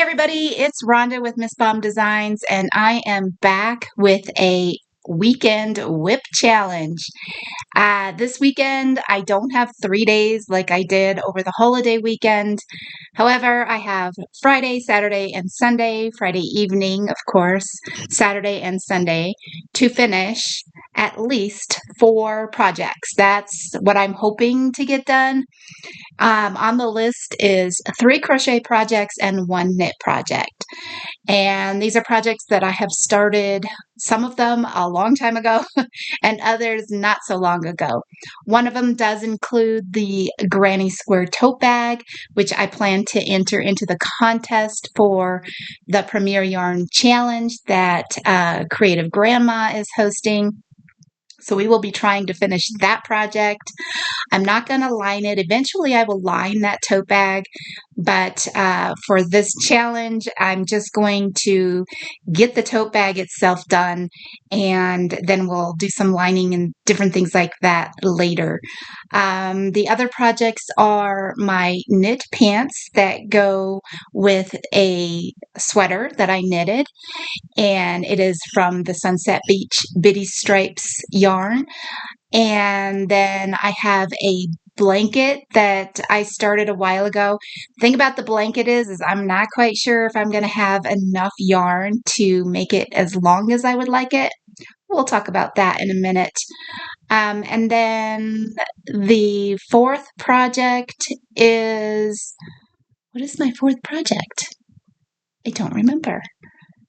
Everybody, it's Rhonda with Miss Bomb Designs, and I am back with a weekend whip challenge. This weekend, I don't have 3 days like I did over the holiday weekend. However, I have Friday, Saturday, and Sunday, Friday evening, of course, Saturday and Sunday to finish at least 4 projects. That's what I'm hoping to get done. On the list is 3 crochet projects and 1 knit project. And these are projects that I have started, some of them a long time ago and others not so long ago. One of them does include the granny square tote bag, which I plan to enter into the contest for the Premier Yarn Challenge that Creative Grandma is hosting. So we will be trying to finish that project. I'm not going to line it. Eventually, I will line that tote bag. But for this challenge, I'm just going to get the tote bag itself done, and then we'll do some lining and different things like that later. The other projects are my knit pants that go with a sweater that I knitted, and it is from the Sunset Beach Biddy Stripes yarn. And then I have a blanket that I started a while ago. The thing about the blanket is I'm not quite sure if I'm going to have enough yarn to make it as long as I would like it. We'll talk about that in a minute. And then the fourth project is, what is my fourth project? I don't remember.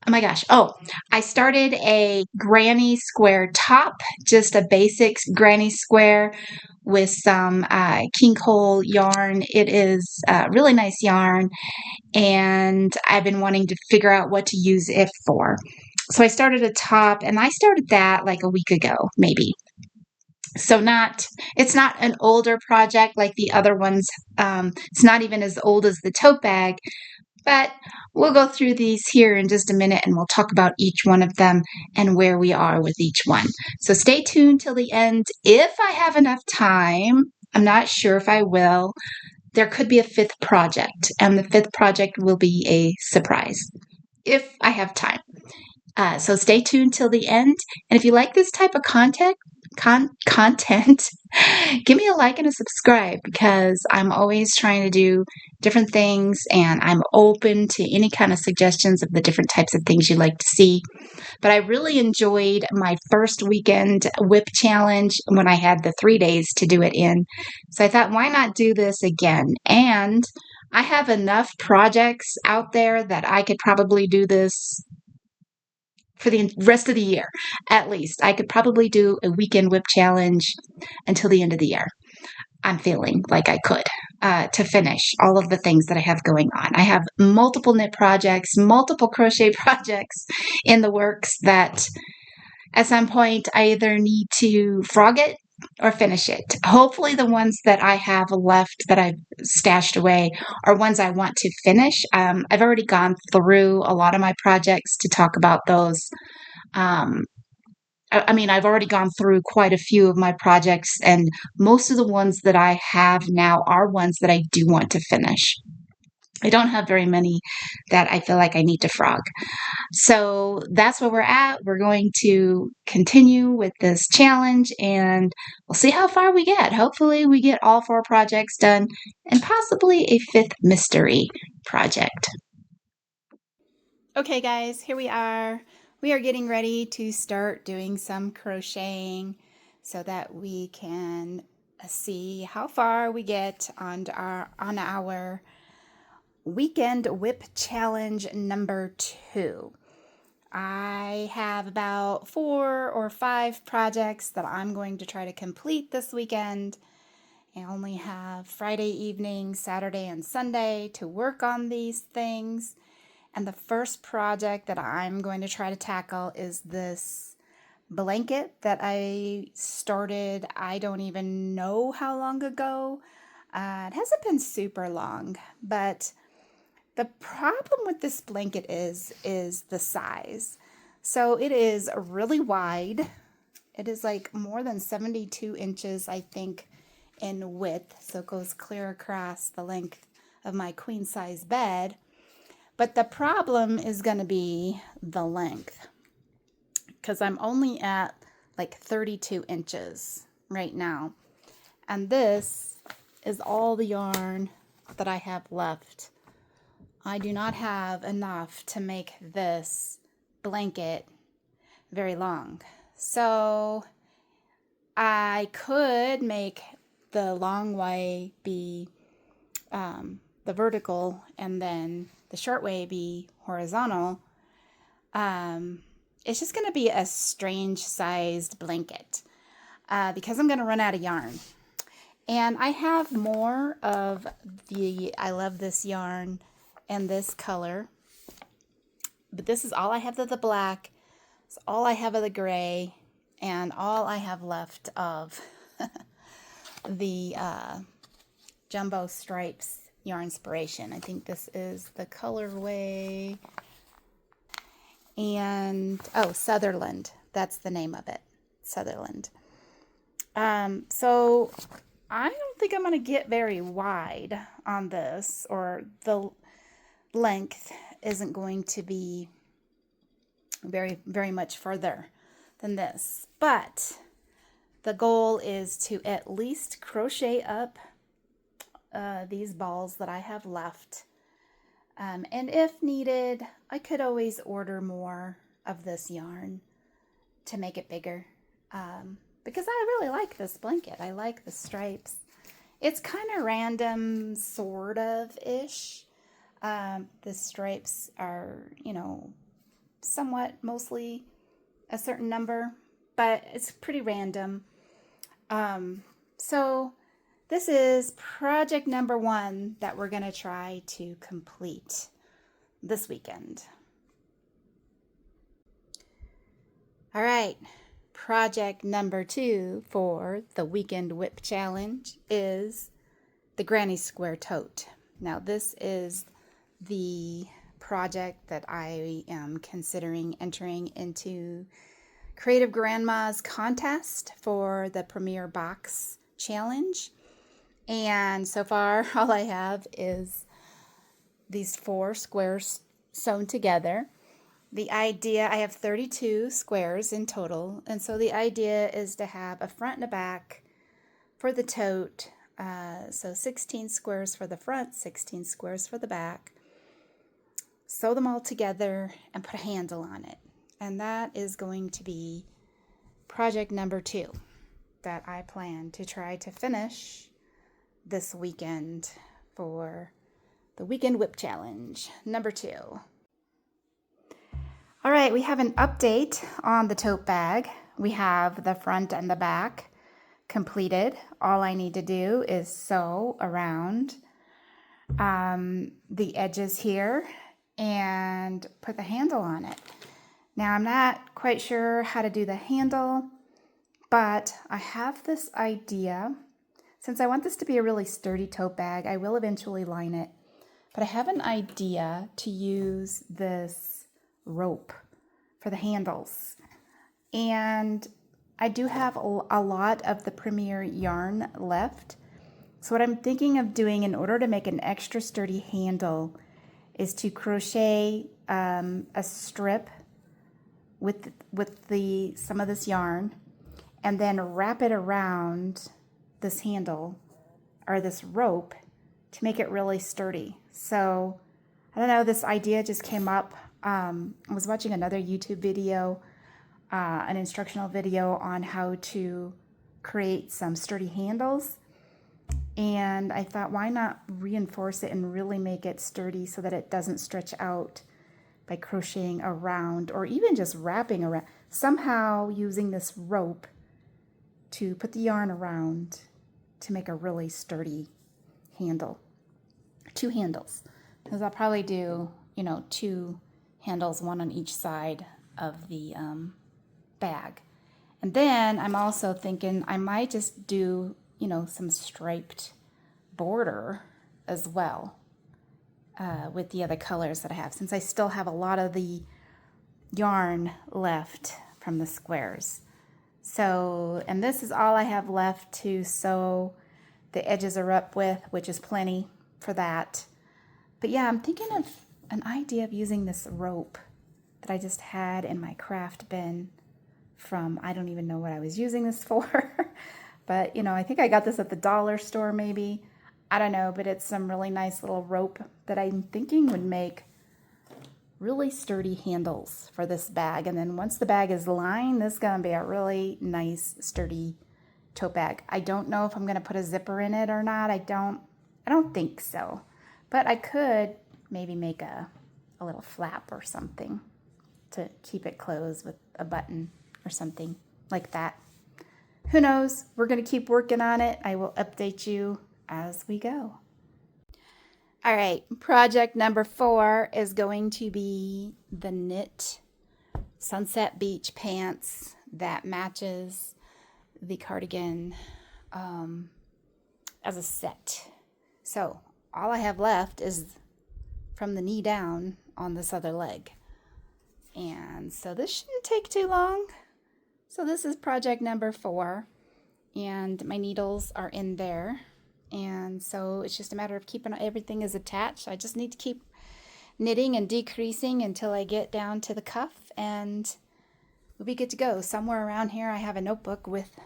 Oh my gosh. Oh, I started a granny square top, just a basic granny square with some king hole yarn. It is really nice yarn, and I've been wanting to figure out what to use it for. So I started a top, and I started that like a week ago, maybe. So it's not an older project like the other ones. It's not even as old as the tote bag, but we'll go through these here in just a minute, and we'll talk about each one of them and where we are with each one. So stay tuned till the end. If I have enough time, I'm not sure if I will, there could be a 5th project, and the 5th project will be a surprise if I have time. So stay tuned till the end. And if you like this type of content, give me a like and a subscribe, because I'm always trying to do different things, and I'm open to any kind of suggestions of the different types of things you'd like to see. But I really enjoyed my first weekend whip challenge when I had the 3 days to do it in. So I thought, why not do this again? And I have enough projects out there that I could probably do this for the rest of the year. At least I could probably do a weekend whip challenge until the end of the year. I'm feeling like I could to finish all of the things that I have going on. I have multiple knit projects, multiple crochet projects in the works that at some point I either need to frog it or finish it. Hopefully the ones that I have left that I've stashed away are ones I want to finish. I've already gone through a lot of my projects to talk about those. I've already gone through quite a few of my projects, and most of the ones that I have now are ones that I do want to finish. I don't have very many that I feel like I need to frog. So that's where we're at. We're going to continue with this challenge, and we'll see how far we get. Hopefully we get all 4 projects done, and possibly a 5th mystery project. Okay guys, here we are. We are getting ready to start doing some crocheting so that we can see how far we get on our weekend whip challenge number 2. I have about 4 or 5 projects that I'm going to try to complete this weekend. I only have Friday evening, Saturday, and Sunday to work on these things. And the first project that I'm going to try to tackle is this blanket that I started, I don't even know how long ago. It hasn't been super long, but the problem with this blanket is the size. So it is really wide. It is like more than 72 inches, I think, in width. So it goes clear across the length of my queen size bed. But the problem is going to be the length, because I'm only at like 32 inches right now. And this is all the yarn that I have left. I do not have enough to make this blanket very long. So I could make the long way be the vertical and then the short way be horizontal. It's just going to be a strange sized blanket because I'm going to run out of yarn. And I have more of the I Love This yarn and this color. But this is all I have of the black. It's all I have of the gray. And all I have left of the Jumbo Stripes Yarn Inspiration. I think this is the colorway. And, oh, Sutherland. That's the name of it. Sutherland. So I don't think I'm going to get very wide on this, or the length isn't going to be very much further than this. But the goal is to at least crochet up these balls that I have left. And if needed, I could always order more of this yarn to make it bigger. Because I really like this blanket. I like the stripes. It's kind of random, sort of-ish. The stripes are, you know, somewhat mostly a certain number, but it's pretty random. So this is project number 1 that we're going to try to complete this weekend. All right. Project number 2 for the Weekend WIP challenge is the Granny Square Tote. Now this is the project that I am considering entering into Creative Grandma's contest for the Premier Box Challenge. And so far all I have is these 4 squares sewn together. The idea, I have 32 squares in total, and so the idea is to have a front and a back for the tote. So 16 squares for the front, 16 squares for the back. Sew them all together and put a handle on it. And that is going to be project number 2 that I plan to try to finish this weekend for the Weekend WIP challenge number 2. All right, we have an update on the tote bag. We have the front and the back completed. All I need to do is sew around the edges here and put the handle on it. Now, I'm not quite sure how to do the handle, but I have this idea. Since I want this to be a really sturdy tote bag, I will eventually line it, but I have an idea to use this rope for the handles. And I do have a lot of the Premier yarn left. So what I'm thinking of doing in order to make an extra sturdy handle is to crochet a strip with some of this yarn and then wrap it around this handle or this rope to make it really sturdy. So I don't know, this idea just came up. I was watching another YouTube video, an instructional video on how to create some sturdy handles. And I thought, why not reinforce it and really make it sturdy so that it doesn't stretch out by crocheting around or even just wrapping around. Somehow using this rope to put the yarn around to make a really sturdy handle. 2 handles. Because I'll probably do, 2 handles, 1 on each side of the bag. And then I'm also thinking I might just do, some striped border as well with the other colors that I have, since I still have a lot of the yarn left from the squares. So, and this is all I have left to sew the edges are up with, which is plenty for that. But yeah, I'm thinking of an idea of using this rope that I just had in my craft bin from, I don't even know what I was using this for, but you know, I think I got this at the dollar store maybe. I don't know, but it's some really nice little rope that I'm thinking would make really sturdy handles for this bag. And then once the bag is lined, this is going to be a really nice sturdy tote bag. I don't know if I'm going to put a zipper in it or not. I don't think so. But I could maybe make a little flap or something to keep it closed with a button or something like that. Who knows? We're going to keep working on it. I will update you as we go. All right, project number 4 is going to be the knit Sunset Beach pants that matches the cardigan as a set. So all I have left is from the knee down on this other leg. And so this shouldn't take too long. So this is project number 4, and my needles are in there. And so it's just a matter of keeping everything is attached. I just need to keep knitting and decreasing until I get down to the cuff, and we'll be good to go. Somewhere around here I have a notebook with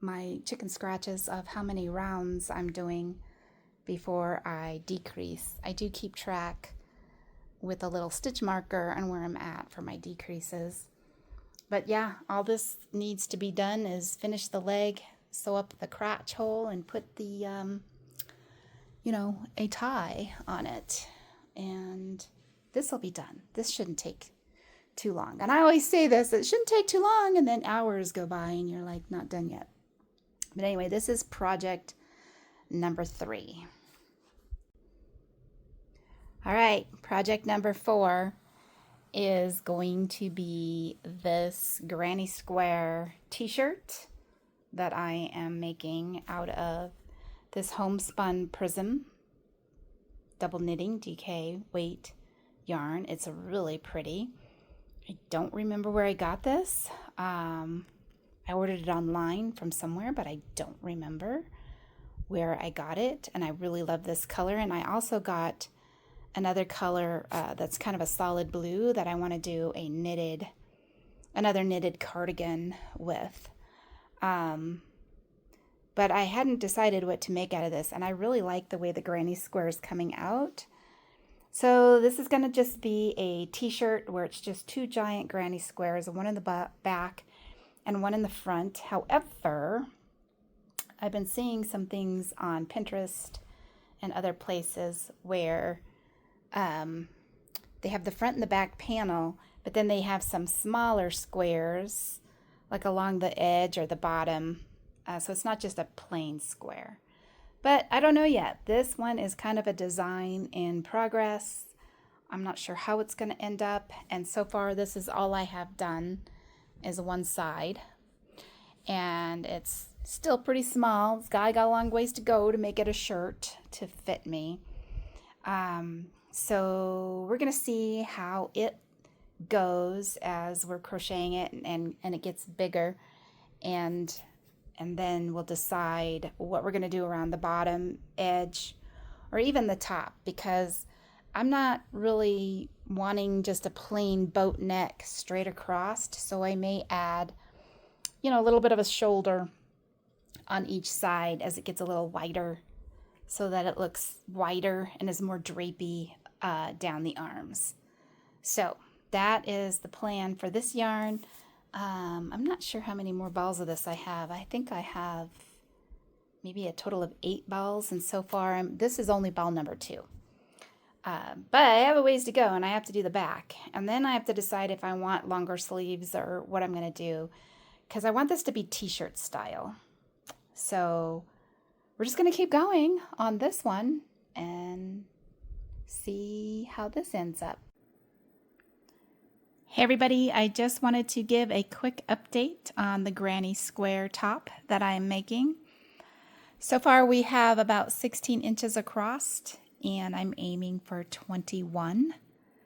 my chicken scratches of how many rounds I'm doing before I decrease. I do keep track with a little stitch marker on where I'm at for my decreases. But yeah, all this needs to be done is finish the leg, sew up the crotch hole, and put the, a tie on it. And this will be done. This shouldn't take too long. And I always say this, it shouldn't take too long, and then hours go by and you're like, not done yet. But anyway, this is project number 3. All right, project number 4 is going to be this granny square t-shirt that I am making out of this homespun prism double knitting DK weight yarn. It's really pretty. I don't remember where I got this. I ordered it online from somewhere, but I don't remember where I got it. And I really love this color. And I also got another color that's kind of a solid blue that I want to do another knitted cardigan with. But I hadn't decided what to make out of this, and I really like the way the granny square is coming out. So this is going to just be a t-shirt where it's just 2 giant granny squares, one in the back and one in the front. However, I've been seeing some things on Pinterest and other places where they have the front and the back panel, but then they have some smaller squares like along the edge or the bottom. So it's not just a plain square. But I don't know yet. This one is kind of a design in progress. I'm not sure how it's going to end up. And so far, this is all I have done is one side. And it's still pretty small. I got a long ways to go to make it a shirt to fit me. So we're going to see how it goes as we're crocheting it and it gets bigger. And then we'll decide what we're going to do around the bottom edge or even the top, because I'm not really wanting just a plain boat neck straight across. So I may add, a little bit of a shoulder on each side as it gets a little wider so that it looks wider and is more drapey down the arms. So that is the plan for this yarn. I'm not sure how many more balls of this I have. I think I have maybe a total of 8 balls, and so far this is only ball number 2. But I have a ways to go, and I have to do the back. And then I have to decide if I want longer sleeves or what I'm going to do, because I want this to be t-shirt style. So we're just going to keep going on this one and see how this ends up. Hey everybody, I just wanted to give a quick update on the granny square top that I'm making. So far we have about 16 inches across, and I'm aiming for 21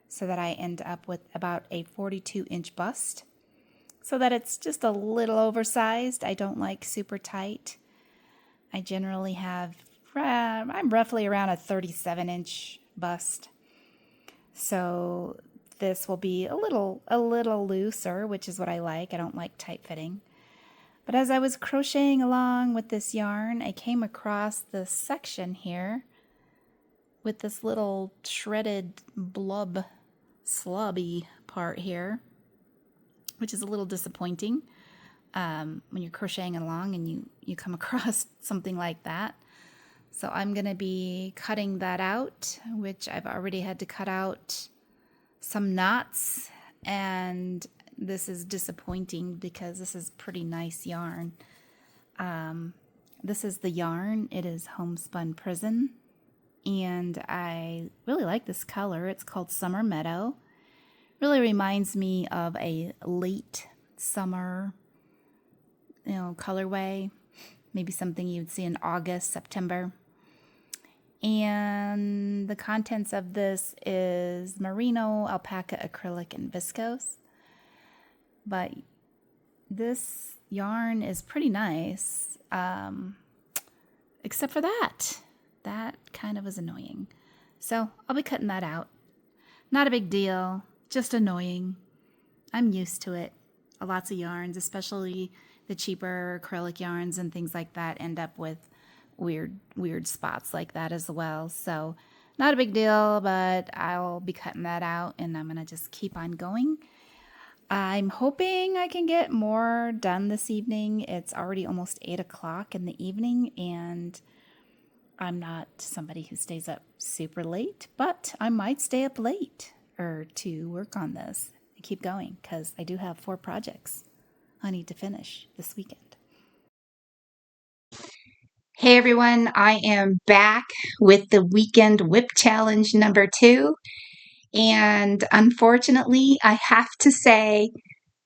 so that I end up with about a 42-inch bust, so that it's just a little oversized. I don't like super tight. I generally have, I'm roughly around a 37-inch bust. So this will be a little looser, which is what I like. I don't like tight fitting. But as I was crocheting along with this yarn, I came across this section here with this little shredded slubby part here, which is a little disappointing when you're crocheting along and you come across something like that. So I'm going to be cutting that out, which I've already had to cut out some knots, and this is disappointing because this is pretty nice yarn. This is the yarn. It is Homespun Prison, and I really like this color. It's called Summer Meadow. Really reminds me of a late summer, colorway. Maybe something you'd see in August, September. And the contents of this is merino, alpaca, acrylic, and viscose. But this yarn is pretty nice, except for that. That kind of was annoying. So I'll be cutting that out. Not a big deal, just annoying. I'm used to it. Lots of yarns, especially the cheaper acrylic yarns and things like that, end up with weird spots like that as well. So not a big deal, but I'll be cutting that out and I'm gonna just keep on going. I'm hoping I can get more done this evening. It's already almost 8 o'clock in the evening, and I'm not somebody who stays up super late, but I might stay up late or to work on this and keep going because I do have 4 projects I need to finish this weekend. Hey everyone, I am back with the Weekend WIP Challenge number 2. And unfortunately, I have to say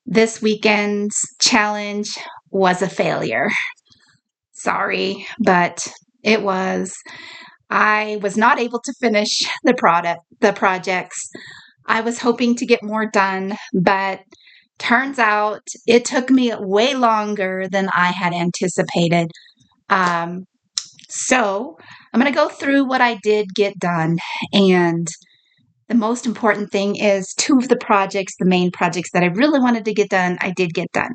this weekend's challenge was a failure. Sorry, but it was. I was not able to finish the projects. I was hoping to get more done, but turns out it took me way longer than I had anticipated. So I'm going to go through what I did get done. And the most important thing is 2 of the projects, the main projects that I really wanted to get done, I did get done.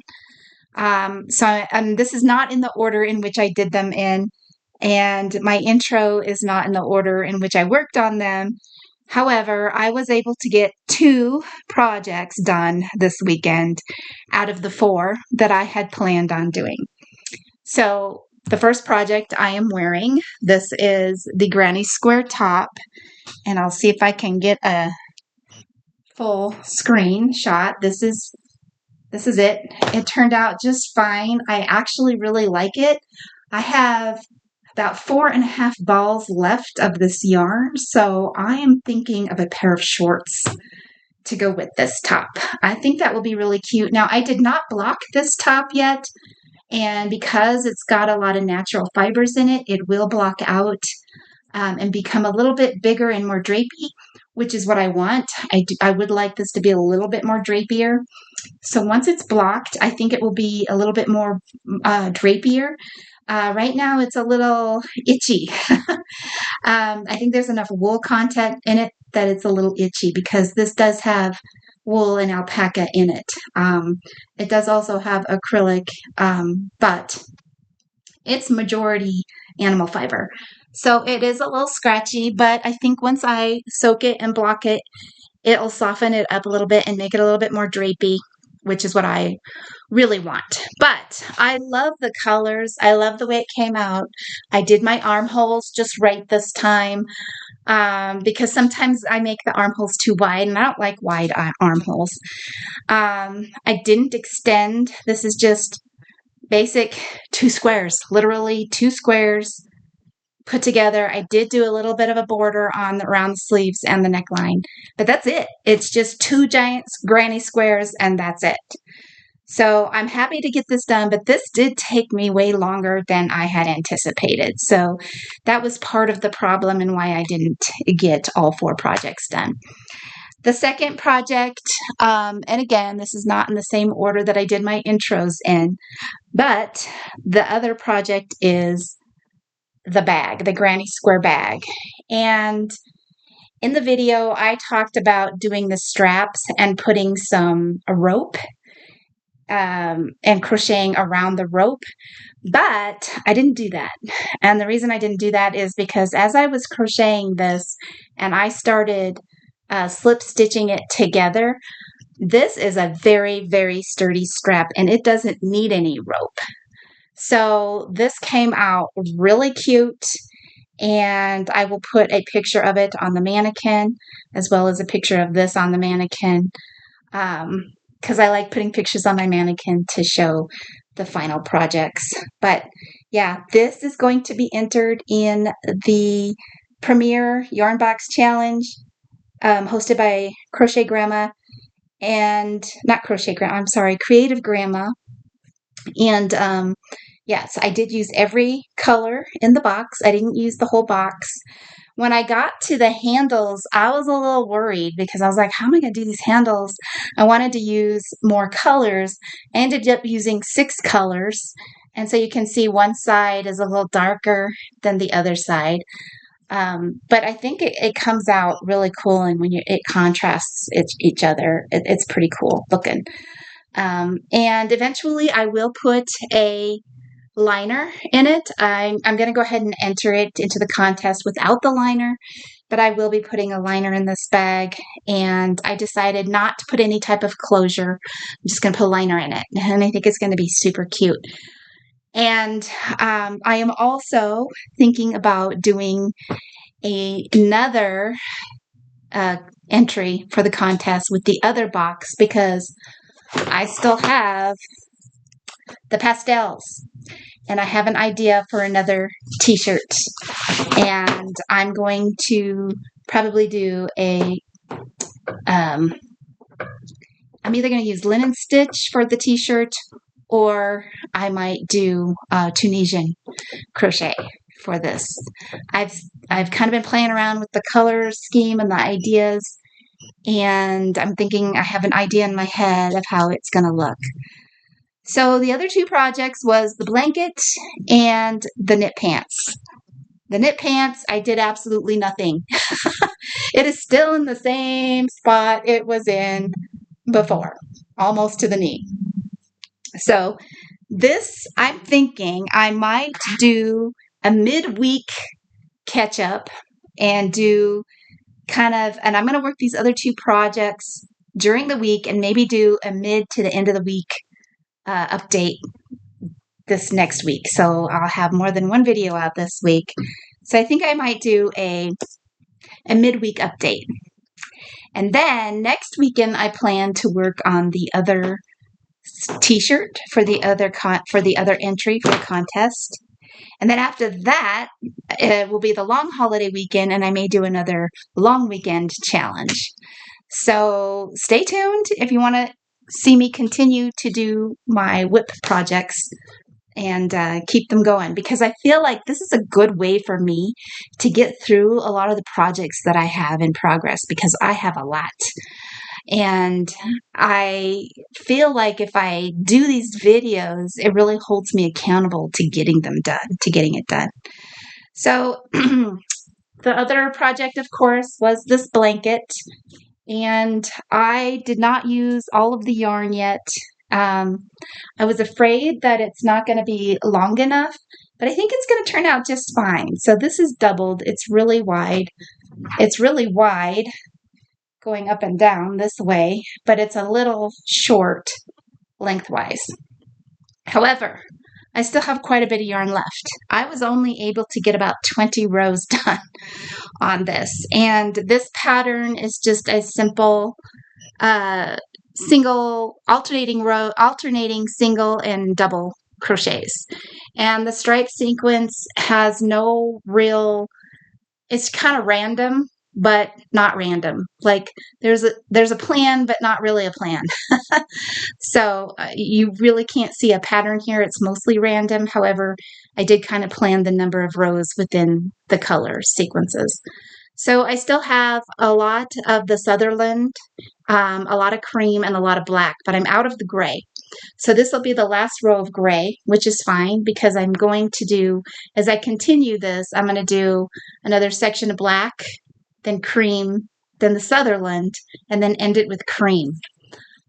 This is not in the order in which I did them in, and my intro is not in the order in which I worked on them. However, I was able to get 2 projects done this weekend out of the 4 that I had planned on doing. So the first project I am wearing, this is the granny square top, and I'll see if I can get a full screen shot. This is it. It turned out just fine. I actually really like it. I have about 4.5 balls left of this yarn, so I am thinking of a pair of shorts to go with this top. I think that will be really cute. Now, I did not block this top yet, and because it's got a lot of natural fibers in it, it will block out and become a little bit bigger and more drapey, which is what I want. I would like this to be a little bit more drapier. So once it's blocked, I think it will be a little bit more drapier. Right now, it's a little itchy. I think there's enough wool content in it that it's a little itchy because this does have wool and alpaca in it. It does also have acrylic, but it's majority animal fiber. So it is a little scratchy, but I think once I soak it and block it, it'll soften it up a little bit and make it a little bit more drapey, which is what I really want. But I love the colors. I love the way it came out. I did my armholes just right this time because sometimes I make the armholes too wide, and I don't like wide armholes. I didn't extend. This is just basic 2 squares, literally 2 squares put together. I did do a little bit of a border around the sleeves and the neckline, but that's it. It's just 2 giant granny squares, and that's it. So I'm happy to get this done, but this did take me way longer than I had anticipated. So that was part of the problem and why I didn't get all 4 projects done. The second project, and again, this is not in the same order that I did my intros in, but the other project is the bag, the granny square bag. And In the video, I talked about doing the straps and putting some rope and crocheting around the rope, but I didn't do that. And the reason I didn't do that is because as I was crocheting this and I started slip stitching it together, this is a very, very sturdy strap and it doesn't need any rope. So this came out really cute, and I will put a picture of it on the mannequin as well as a picture of this on the mannequin, because I like putting pictures on my mannequin to show the final projects. But yeah, this is going to be entered in the Premier Yarn Box Challenge, hosted by Crochet Grandma and not Crochet Grandma, I'm sorry, Creative Grandma. And yes, I did use every color in the box. I didn't use the whole box. When I got to the handles, I was a little worried because I was like, how am I going to do these handles? I wanted to use more colors. I ended up using 6 colors. And so you can see one side is a little darker than the other side. But I think it comes out really cool, and when it contrasts each other, it's pretty cool looking. And eventually I will put a liner in it. I'm going to go ahead and enter it into the contest without the liner, but I will be putting a liner in this bag, and I decided not to put any type of closure. I'm just going to put a liner in it, and I think it's going to be super cute. And I am also thinking about doing another entry for the contest with the other box because I still have the pastels, and I have an idea for another t-shirt, and I'm going to probably do I'm either going to use linen stitch for the t-shirt, or I might do Tunisian crochet for this. I've kind of been playing around with the color scheme and the ideas, and I'm thinking I have an idea in my head of how it's going to look. So the other 2 projects was the blanket and the knit pants. The knit pants, I did absolutely nothing. It is still in the same spot it was in before, almost to the knee. So this, I'm thinking I might do a midweek catch up and do and I'm going to work these other 2 projects during the week and maybe do a mid to the end of the week update this next week. So I'll have more than one video out this week. So I think I might do a midweek update. And then next weekend I plan to work on the other t-shirt for the other entry for the contest. And then after that, it will be the long holiday weekend, and I may do another long weekend challenge. So stay tuned if you want to see me continue to do my WIP projects and keep them going, because I feel like this is a good way for me to get through a lot of the projects that I have in progress, because I have a lot. And I feel like if I do these videos, it really holds me accountable to getting it done. So the other project, of course, was this blanket. And I did not use all of the yarn yet. I was afraid that it's not going to be long enough, but I think it's going to turn out just fine. So this is doubled. It's really wide. It's really wide going up and down this way, but it's a little short lengthwise. However, I still have quite a bit of yarn left. I was only able to get about 20 rows done on this, and this pattern is just a simple single alternating single and double crochets, and the stripe sequence has no real, it's kind of random but not random. Like there's a plan but not really a plan. So you really can't see a pattern here. It's mostly random. However, I did kind of plan the number of rows within the color sequences. So I still have a lot of the Sutherland, a lot of cream, and a lot of black, but I'm out of the gray. So this will be the last row of gray, which is fine because I'm going to do, as I continue this, I'm going to do another section of black then cream, then the Sutherland, and then end it with cream.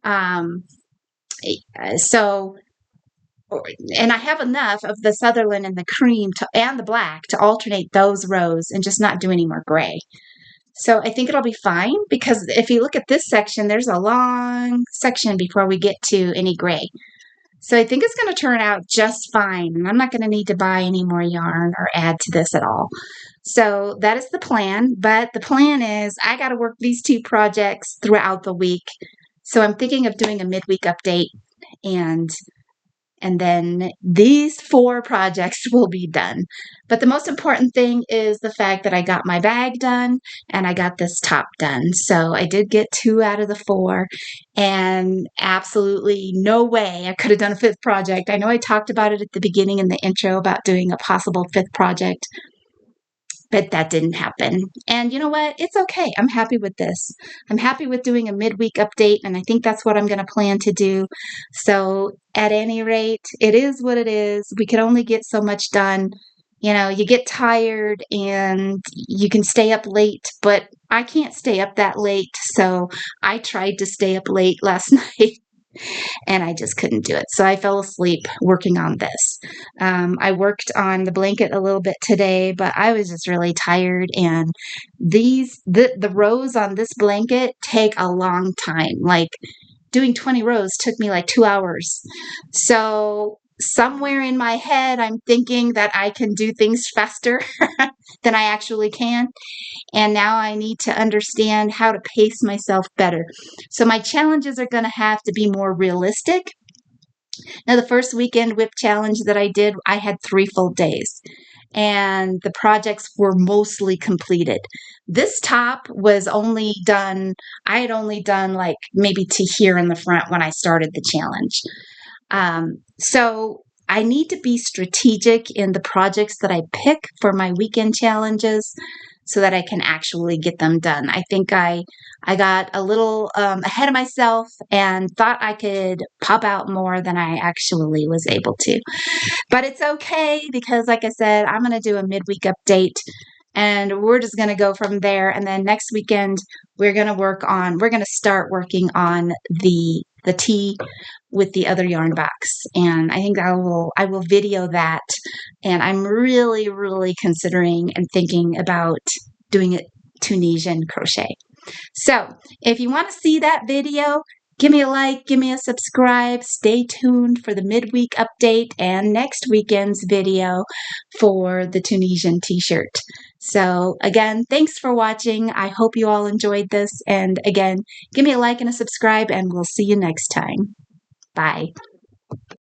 Um, so, and I have enough of the Sutherland and the cream and the black to alternate those rows and just not do any more gray. So I think it'll be fine, because if you look at this section, there's a long section before we get to any gray. So I think it's going to turn out just fine. And I'm not going to need to buy any more yarn or add to this at all. So that is the plan. But the plan is I got to work these two projects throughout the week. So I'm thinking of doing a midweek update, and then these 4 projects will be done. But the most important thing is the fact that I got my bag done and I got this top done. So I did get 2 out of the 4, and absolutely no way I could have done a 5th project. I know I talked about it at the beginning in the intro about doing a possible 5th project, but that didn't happen. And you know what? It's okay. I'm happy with this. I'm happy with doing a midweek update, and I think that's what I'm going to plan to do. So at any rate, it is what it is. We can only get so much done. You know, you get tired and you can stay up late, but I can't stay up that late. So I tried to stay up late last night, and I just couldn't do it. So I fell asleep working on this. I worked on the blanket a little bit today, but I was just really tired. And the rows on this blanket take a long time. Like doing 20 rows took me like 2 hours. So somewhere in my head, I'm thinking that I can do things faster than I actually can. And now I need to understand how to pace myself better. So my challenges are going to have to be more realistic. Now, the first weekend WIP challenge that I did, I had 3 full days, and the projects were mostly completed. This top was only done, I had only done like maybe to here in the front when I started the challenge. So I need to be strategic in the projects that I pick for my weekend challenges so that I can actually get them done. I think I got a little ahead of myself and thought I could pop out more than I actually was able to. But it's okay, because like I said, I'm going to do a midweek update and we're just going to go from there. And then next weekend, we're going to start working on the tee with the other yarn box. And I think I will video that. And I'm really, really considering and thinking about doing it Tunisian crochet. So if you want to see that video, give me a like, give me a subscribe, stay tuned for the midweek update and next weekend's video for the Tunisian t-shirt. So again, thanks for watching. I hope you all enjoyed this. And again, give me a like and a subscribe, and we'll see you next time. Bye.